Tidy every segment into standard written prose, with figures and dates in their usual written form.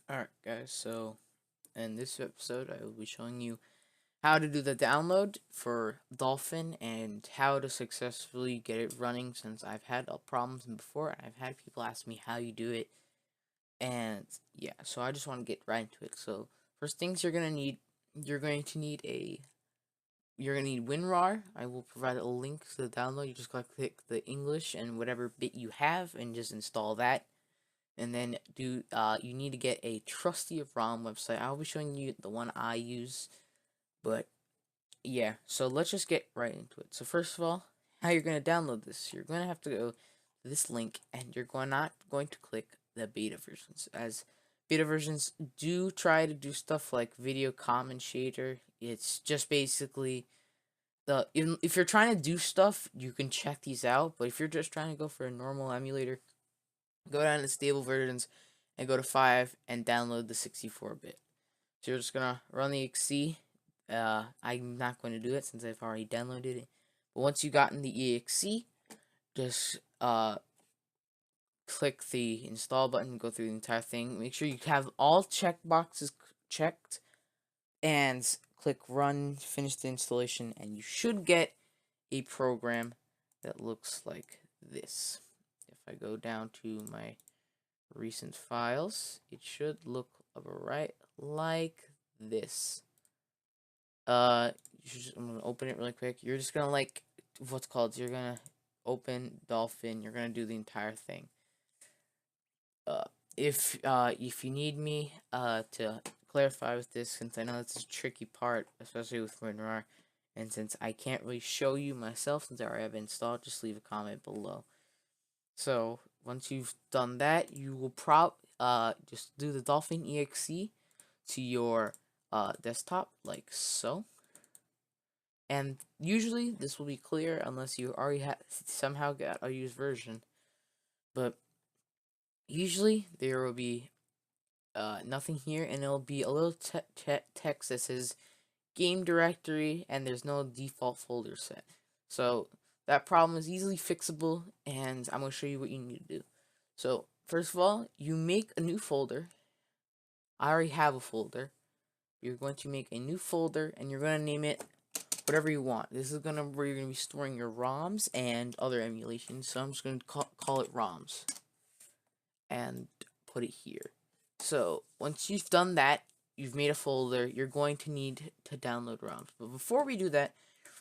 Alright guys, so in this episode I will be showing you how to do the download for Dolphin and how to successfully get it running, since I've had problems before and I've had people ask me how you do it. And yeah, so I just want to get right into it. So first things you're going to need WinRAR. I will provide a link to the download. You just gotta click the English and whatever bit you have and just install that. And then you need to get a trusty ROM website. I'll be showing you the one I use, but yeah, so let's just get right into it. So first of all, how you're going to download this, you're going to have to go to this link, and you're not going to click the beta versions, as beta versions do try to do stuff like video comment shader. It's just basically if you're trying to do stuff, you can check these out, but if you're just trying to go for a normal emulator, go down to stable versions and go to 5 and download the 64-bit. So you're just gonna run the exe. I'm not going to do it since I've already downloaded it. But once you got in the exe, just click the install button, go through the entire thing. Make sure you have all checkboxes checked, and click run, finish the installation, and you should get a program that looks like this. If I go down to my recent files, it should look right like this. I'm gonna open it really quick. You're just gonna you're gonna open Dolphin. You're gonna do the entire thing. Uh, if you need me to clarify with this, since I know that's a tricky part, especially with WinRAR, and since I can't really show you myself since I already have it installed, just leave a comment below. So once you've done that, you will just do the Dolphin exe to your desktop like so. And usually this will be clear unless you already somehow got a used version. But usually there will be nothing here, and it'll be a little text that says game directory, and there's no default folder set. So that problem is easily fixable, and I'm going to show you what you need to do. So first of all, you make a new folder. I already have a folder. You're going to make a new folder, and you're going to name it whatever you want. This is where you're gonna be storing your ROMs and other emulations. So I'm just gonna call it ROMs and put it here. So once you've done that, you've made a folder. You're going to need to download ROMs. But before we do that,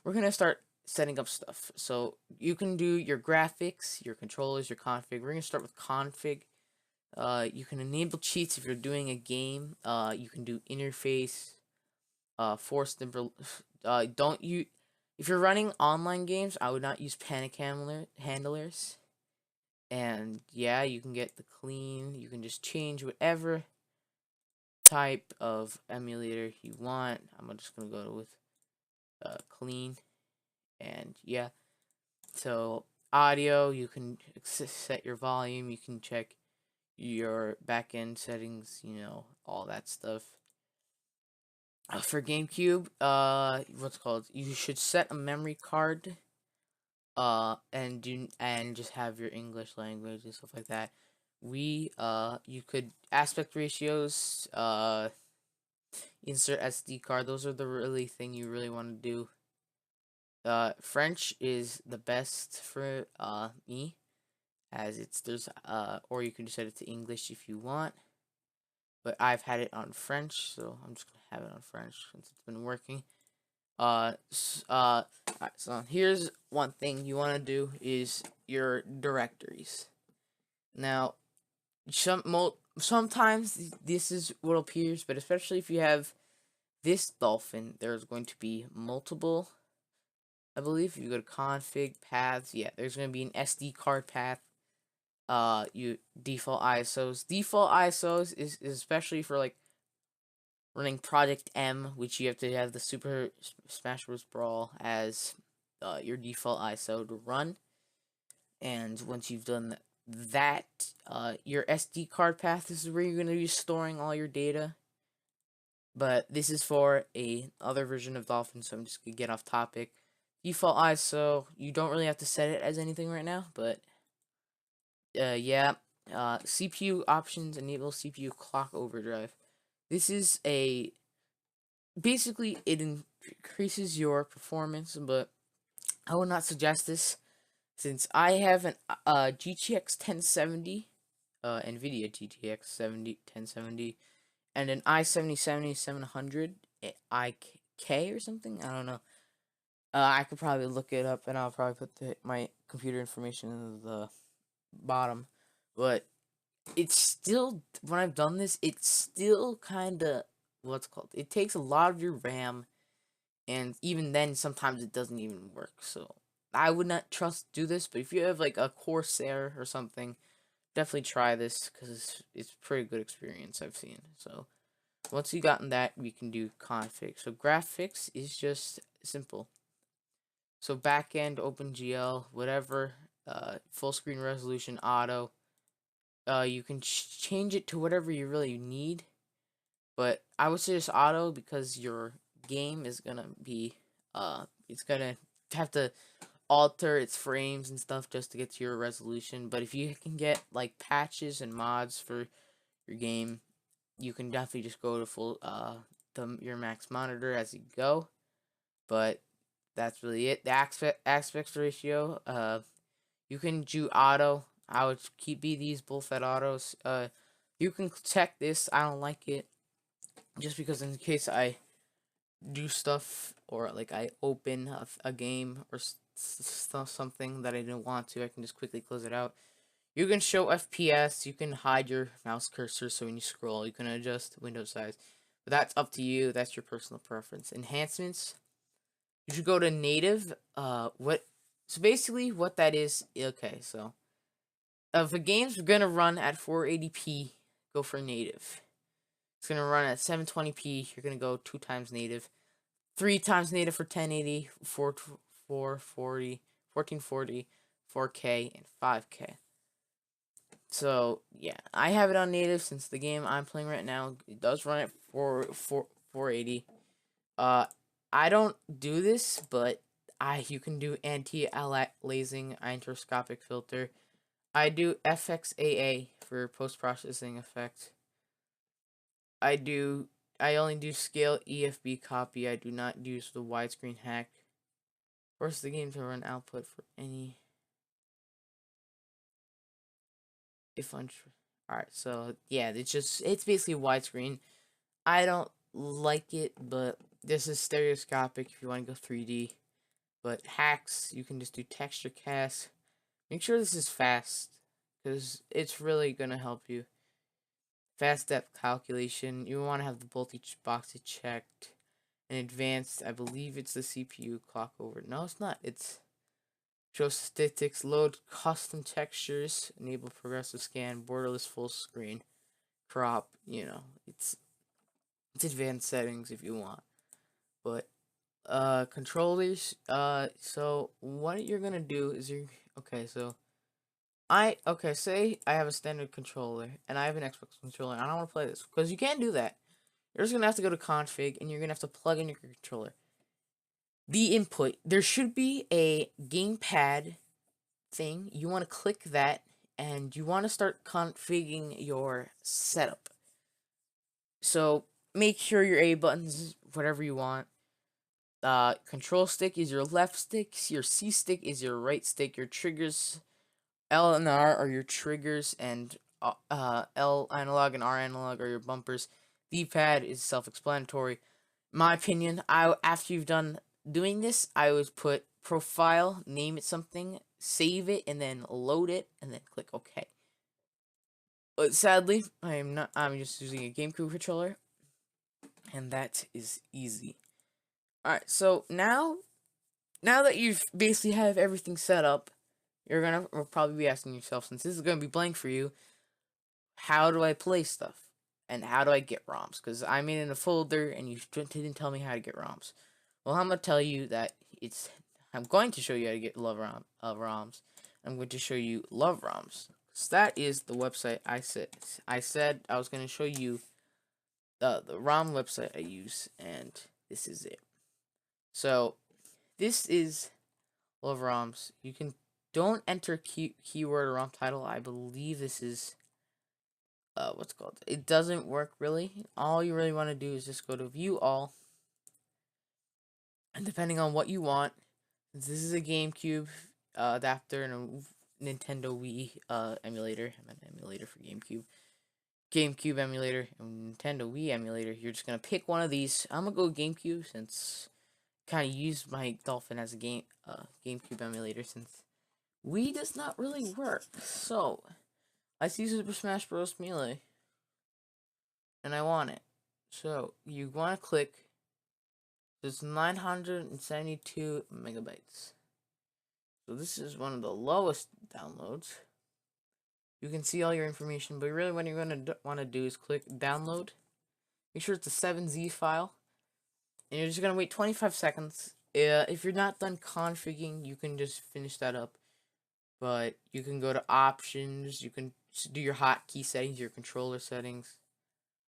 we're gonna start setting up stuff. So you can do your graphics, your controllers, your config. We're gonna start with config. You can enable cheats if you're doing a game. You can do interface, forced don't you if you're running online games, I would not use panic handlers. And yeah, you can get the clean. You can just change whatever type of emulator you want. I'm just gonna go with clean. And yeah, so audio, you can set your volume. You can check your backend settings. All that stuff. For GameCube, what's called? You should set a memory card, and just have your English language and stuff like that. You could aspect ratios, insert SD card. Those are the really thing you really want to do. French is the best for me, as or you can set it to English if you want. But I've had it on French, so I'm just gonna have it on French since it's been working. So here's one thing you want to do is your directories. Now, sometimes this is what appears, but especially if you have this Dolphin, there's going to be multiple. I believe if you go to config paths, yeah, there's going to be an SD card path. You default ISOs. Default ISOs is especially for like running Project M, which you have to have the Super Smash Bros. Brawl as your default ISO to run. And once you've done that, your SD card path, this is where you're going to be storing all your data. But this is for a other version of Dolphin, so I'm just going to get off topic. Default ISO, you don't really have to set it as anything right now, but yeah. CPU options, enable CPU clock overdrive. This is a basically it increases your performance, but I would not suggest this since I have an GTX 1070, NVIDIA GTX 1070, and an i7 7700 IK or something. I don't know. I could probably look it up, and I'll probably put my computer information in the bottom. But it's still, when I've done this, it's still kind of what's called. It takes a lot of your RAM, and even then, sometimes it doesn't even work. So I would not do this. But if you have like a Corsair or something, definitely try this because it's a pretty good experience I've seen. So once you gotten that, we can do config. So graphics is just simple. So backend, OpenGL, whatever, full screen resolution, auto. You can change it to whatever you really need, but I would suggest auto because your game is gonna be, it's gonna have to alter its frames and stuff just to get to your resolution. But if you can get like patches and mods for your game, you can definitely just go to full, your max monitor as you go. But that's really it. The aspect ratio, you can do auto. I would keep these both at autos. You can check this. I don't like it just because in case I do stuff or like I open a game or something that I didn't want to, I can just quickly close it out. You can show FPS. You can hide your mouse cursor so when you scroll, you can adjust window size. But that's up to you. That's your personal preference. Enhancements. You should go to native. So basically what that is, okay, so if a game's gonna run at 480p, go for native. It's gonna run at 720p, you're gonna go 2 times native. 3 times native for 1080, 440, 1440, 4K, and 5K. So yeah, I have it on native since the game I'm playing right now, it does run at 480. I don't do this, but you can do anti-aliasing interscopic filter. I do FXAA for post-processing effect. I only do scale EFB copy. I do not use the widescreen hack. Force the game to run output for any if unsure. Alright, so yeah, it's basically widescreen. I don't like it, but this is stereoscopic if you want to go 3D. But hacks, you can just do texture cast. Make sure this is fast, because it's really gonna help you. Fast depth calculation, you want to have both each boxes checked. And advanced, I believe it's the CPU clock over. No, it's not. It's show statistics, load custom textures, enable progressive scan, borderless full screen, crop. You know, it's advanced settings if you want. But controllers. So what you're gonna do is say I have a standard controller and I have an Xbox controller and I don't want to play this because you can't do that. You're just gonna have to go to config and you're gonna have to plug in your controller. The input, there should be a gamepad thing. You want to click that and you want to start configuring your setup. So make sure your A buttons, whatever you want. Control stick is your left stick, your C stick is your right stick, your triggers, L and R are your triggers, and L analog and R analog are your bumpers. D-pad is self-explanatory. My opinion, after you've done doing this, I would put profile, name it something, save it, and then load it, and then click OK. But sadly, I'm just using a GameCube controller, and that is easy. Alright, so now that you've basically have everything set up, you're gonna probably be asking yourself, since this is gonna be blank for you, how do I play stuff? And how do I get ROMs? Because I made in a folder and you didn't tell me how to get ROMs. Well, I'm gonna tell you that I'm going to show you how to get ROMs. I'm going to show you Love ROMs. So that is the website I said I was gonna show you the ROM website I use, and this is it. So this is Love ROMs. You can don't enter keyword or ROM title. I believe this is what's it called. It doesn't work really. All you really want to do is just go to view all, and depending on what you want, this is a GameCube adapter and a Nintendo Wii emulator. I meant emulator for GameCube. GameCube emulator and Nintendo Wii emulator. You're just gonna pick one of these. I'm gonna go GameCube since kind of use my Dolphin as a GameCube emulator since Wii does not really work. So I see Super Smash Bros. Melee and I want it. So you want to click. It's 972 megabytes. So this is one of the lowest downloads. You can see all your information, but really what you're going to want to do is click download. Make sure it's a 7Z file. And you're just going to wait 25 seconds. If you're not done configuring, you can just finish that up. But you can go to options. You can do your hotkey settings, your controller settings.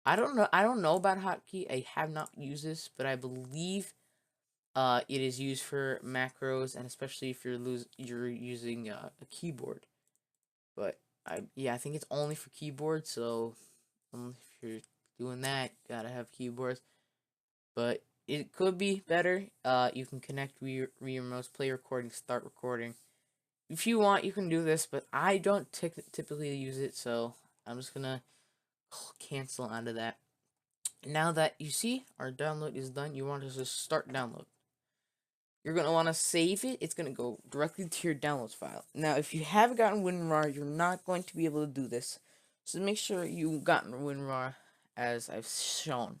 I don't know about hotkey. I have not used this, but I believe it is used for macros, and especially if you're using a keyboard. But I think it's only for keyboard. So if you're doing that, gotta have keyboards. But it could be better. You can connect Wii remotes, play recording, start recording. If you want, you can do this, but I don't typically use it, so I'm just gonna cancel out of that. Now that you see our download is done, you want to just start download. You're going to want to save it. It's going to go directly to your downloads file. Now, if you haven't gotten WinRAR, you're not going to be able to do this. So make sure you've gotten WinRAR as I've shown.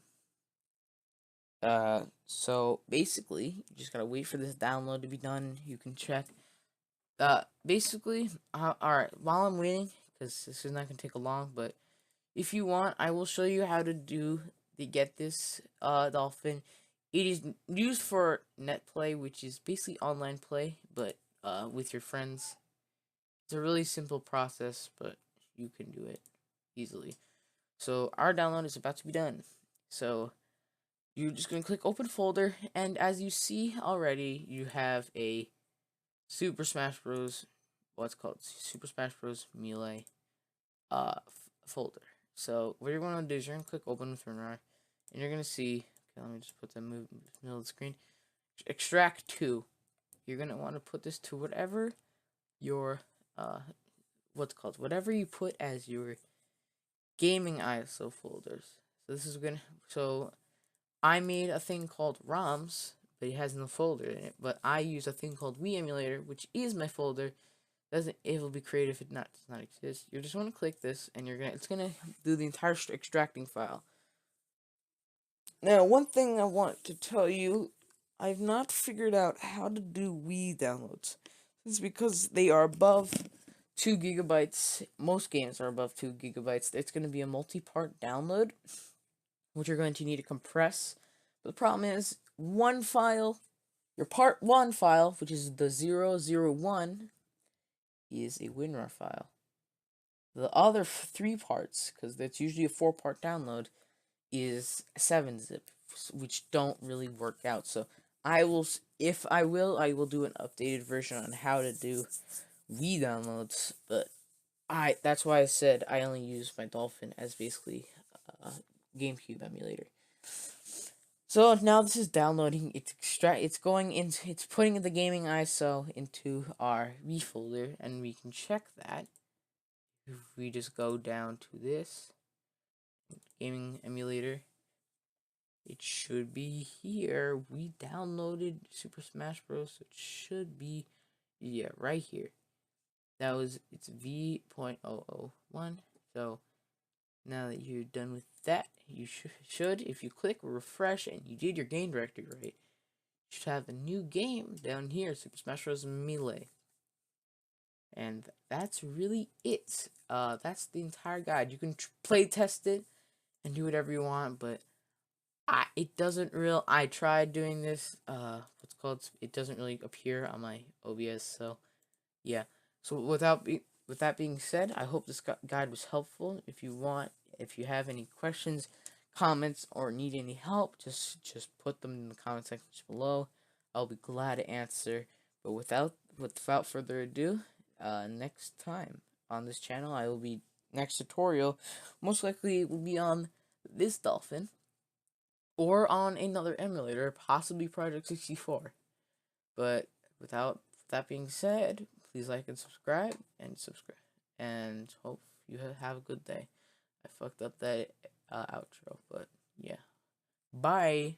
So basically, you just gotta wait for this download to be done. You can check. Basically, alright, while I'm waiting, because this is not gonna take a long, but if you want, I will show you how to get this Dolphin. It is used for net play, which is basically online play, but with your friends. It's a really simple process, but you can do it easily. So our download is about to be done. So you're just gonna click open folder, and as you see already, you have a Super Smash Bros. What's called Super Smash Bros. Melee folder. So what you're gonna do is you're gonna click open with WinRAR, and you're gonna see. Okay, let me just put the middle of the screen. Extract to. You're gonna want to put this to whatever your whatever you put as your gaming ISO folders. So this is so I made a thing called ROMs, but it has no folder in it. But I use a thing called Wii Emulator, which is my folder. It will be created if it does not exist. You just want to click this, and it's gonna do the entire extracting file. Now, one thing I want to tell you, I've not figured out how to do Wii downloads. It's because they are above 2 gigabytes. Most games are above 2 gigabytes. It's going to be a multi-part download, which you're going to need to compress. But the problem is, one file, your part 1 file, which is the 001, is a WinRAR file. The other 3 parts, because that's usually a 4-part download, is 7-zip, which don't really work out. So I will do an updated version on how to do Wii downloads, but that's why I said I only use my Dolphin as basically a GameCube emulator. So now this is downloading. It's putting the gaming ISO into our Wii folder, and we can check that if we just go down to this gaming emulator. It should be here. We downloaded Super Smash Bros. So it should be, yeah, right here. It's V.001. So now that you're done with that, you should, if you click refresh and you did your game directory right, you should have a new game down here, Super Smash Bros. Melee. And that's really it. That's the entire guide. You can play test it and do whatever you want, but I tried doing this, it doesn't really appear on my OBS, so, yeah. So, with that being said, I hope this guide was helpful. If you have any questions, comments, or need any help, just put them in the comment section below. I'll be glad to answer. But without further ado, next time on this channel, next tutorial most likely will be on this dolphin or on another emulator, possibly Project 64. But without that being said, please like and subscribe, and hope you have a good day. I fucked up that outro, but yeah. Bye.